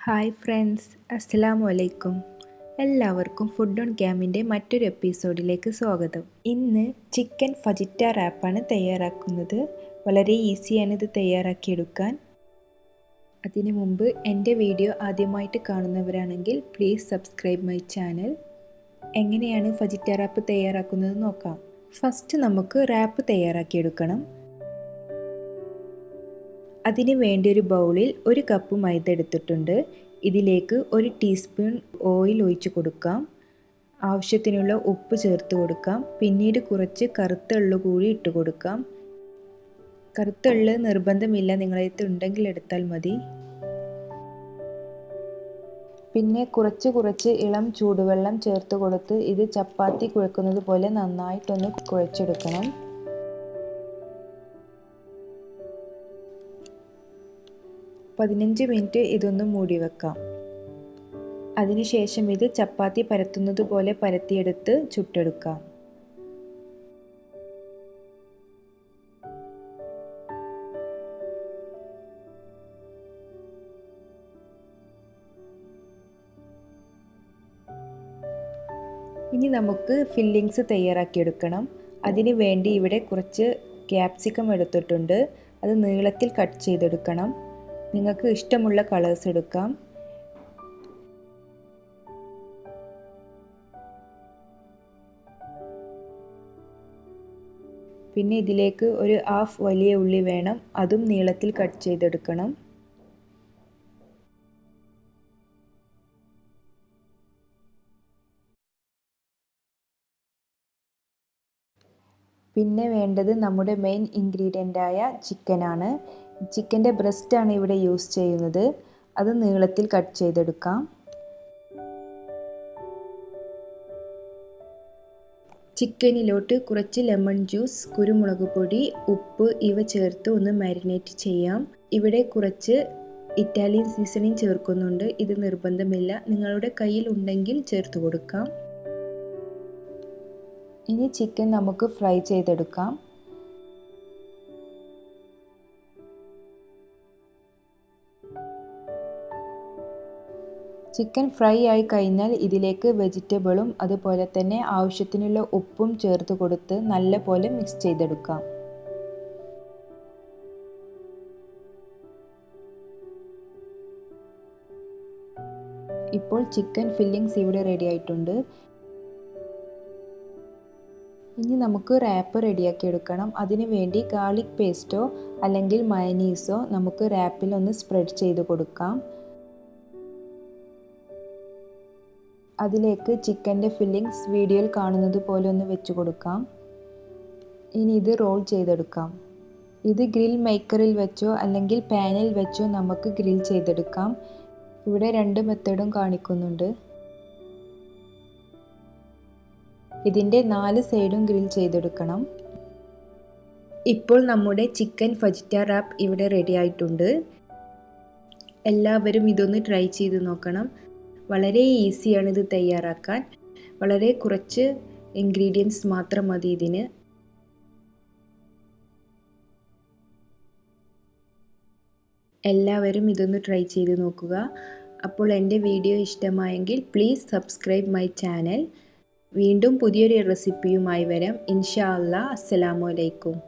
Hi friends, അസ്സലാമു അലൈക്കും. എല്ലാവർക്കും ഫുഡ് ഓൺ ക്യാമിൻ്റെ മറ്റൊരു എപ്പിസോഡിലേക്ക് സ്വാഗതം. ഇന്ന് ചിക്കൻ ഫജിറ്റ റാപ്പാണ് തയ്യാറാക്കുന്നത്. വളരെ ഈസിയാണ് ഇത് തയ്യാറാക്കിയെടുക്കാൻ. അതിനു മുമ്പ് എൻ്റെ വീഡിയോ ആദ്യമായിട്ട് കാണുന്നവരാണെങ്കിൽ പ്ലീസ് സബ്സ്ക്രൈബ് മൈ ചാനൽ. എങ്ങനെയാണ് ഫജിറ്റ റാപ്പ് തയ്യാറാക്കുന്നത് നോക്കാം. ഫസ്റ്റ് നമുക്ക് റാപ്പ് തയ്യാറാക്കിയെടുക്കണം. അതിന് വേണ്ടി ഒരു ബൗളിൽ 1 കപ്പ് മൈദ എടുത്തിട്ടുണ്ട്. ഇതിലേക്ക് 1 ടീസ്പൂൺ ഓയിൽ ഒഴിച്ച് കൊടുക്കാം. ആവശ്യത്തിനുള്ള ഉപ്പ് ചേർത്ത് കൊടുക്കാം. പിന്നീട് കുറച്ച് കറുത്ത എള്ള് കൂടി ഇട്ട് കൊടുക്കാം. കറുത്ത എള്ള് നിർബന്ധമില്ല, നിങ്ങളടുത്ത് ഉണ്ടെങ്കിൽ എടുത്താൽ മതി. പിന്നെ കുറച്ച് ഇളം ചൂടുവെള്ളം ചേർത്ത് കൊടുത്ത് ഇത് ചപ്പാത്തി കുഴക്കുന്നത് പോലെ നന്നായിട്ടൊന്ന് കുഴച്ചെടുക്കണം. 15 മിനിറ്റ് ഇതൊന്ന് മൂടി വെക്കാം. അതിനുശേഷം ഇത് ചപ്പാത്തി പരത്തുന്നത് പോലെ പരത്തിയെടുത്ത് ചുട്ടെടുക്കാം. ഇനി നമുക്ക് ഫില്ലിങ്സ് തയ്യാറാക്കിയെടുക്കണം. അതിന് വേണ്ടി ഇവിടെ കുറച്ച് ക്യാപ്സിക്കം എടുത്തിട്ടുണ്ട്. അത് നീളത്തിൽ കട്ട് ചെയ്തെടുക്കണം. നിങ്ങൾക്ക് ഇഷ്ടമുള്ള കളേഴ്സ് എടുക്കാം. പിന്നെ ഇതിലേക്ക് ഒരു ഹാഫ് വലിയ ഉള്ളി വേണം. അതും നീളത്തിൽ കട്ട് ചെയ്തെടുക്കണം. പിന്നെ വേണ്ടത് നമ്മുടെ മെയിൻ ഇൻഗ്രീഡിയൻ്റായ ചിക്കനാണ്. ചിക്കൻ്റെ ബ്രസ്റ്റാണ് ഇവിടെ യൂസ് ചെയ്യുന്നത്. അത് നീളത്തിൽ കട്ട് ചെയ്തെടുക്കാം. ചിക്കനിലോട്ട് കുറച്ച് ലെമൺ ജ്യൂസ്, കുരുമുളക് പൊടി, ഉപ്പ് ഇവ ചേർത്ത് ഒന്ന് മാരിനേറ്റ് ചെയ്യാം. ഇവിടെ കുറച്ച് ഇറ്റാലിയൻ സീസണിങ് ചേർക്കുന്നുണ്ട്. ഇത് നിർബന്ധമില്ല, നിങ്ങളുടെ കയ്യിൽ ഉണ്ടെങ്കിൽ ചേർത്ത് കൊടുക്കാം. ഇനി ചിക്കൻ നമുക്ക് ഫ്രൈ ചെയ്തെടുക്കാം. ചിക്കൻ ഫ്രൈ ആയി കഴിഞ്ഞാൽ ഇതിലേക്ക് വെജിറ്റബിളും അതുപോലെ തന്നെ ആവശ്യത്തിനുള്ള ഉപ്പും ചേർത്ത് കൊടുത്ത് നല്ലപോലെ മിക്സ് ചെയ്തെടുക്കാം. ഇപ്പോൾ ചിക്കൻ ഫില്ലിങ്സ് ഇവിടെ റെഡി ആയിട്ടുണ്ട്. ഇനി നമുക്ക് റാപ്പ് റെഡിയാക്കി എടുക്കണം. അതിനു വേണ്ടി ഗാർലിക് പേസ്റ്റോ അല്ലെങ്കിൽ മയനീസോ നമുക്ക് റാപ്പിൽ ഒന്ന് സ്പ്രെഡ് ചെയ്ത് കൊടുക്കാം. അതിലേക്ക് ചിക്കൻ്റെ ഫില്ലിങ്സ് വീഡിയോയിൽ കാണുന്നത് പോലെ ഒന്ന് വെച്ച് കൊടുക്കാം. ഇനി ഇത് റോൾ ചെയ്തെടുക്കാം. ഇത് ഗ്രിൽ മേക്കറിൽ വെച്ചോ അല്ലെങ്കിൽ പാനിൽ വെച്ചോ നമുക്ക് ഗ്രിൽ ചെയ്തെടുക്കാം. ഇവിടെ 2 മെത്തേഡും കാണിക്കുന്നുണ്ട്. ഇതിൻ്റെ 4 സൈഡും ഗ്രിൽ ചെയ്തെടുക്കണം. ഇപ്പോൾ നമ്മുടെ ചിക്കൻ ഫജിറ്റ റാപ്പ് ഇവിടെ റെഡി ആയിട്ടുണ്ട്. എല്ലാവരും ഇതൊന്ന് ട്രൈ ചെയ്ത് നോക്കണം. വളരെ ഈസിയാണ് ഇത് തയ്യാറാക്കാൻ. വളരെ കുറച്ച് ഇൻഗ്രീഡിയൻസ് മാത്രം മതി ഇതിന്. എല്ലാവരും ഇതൊന്ന് ട്രൈ ചെയ്ത് നോക്കുക. അപ്പോൾ എൻ്റെ വീഡിയോ ഇഷ്ടമായെങ്കിൽ പ്ലീസ് സബ്സ്ക്രൈബ് മൈ ചാനൽ. വീണ്ടും പുതിയൊരു റെസിപ്പിയുമായി വരാം. ഇൻഷാ അല്ലാ. അസ്സലാമു അലൈക്കും.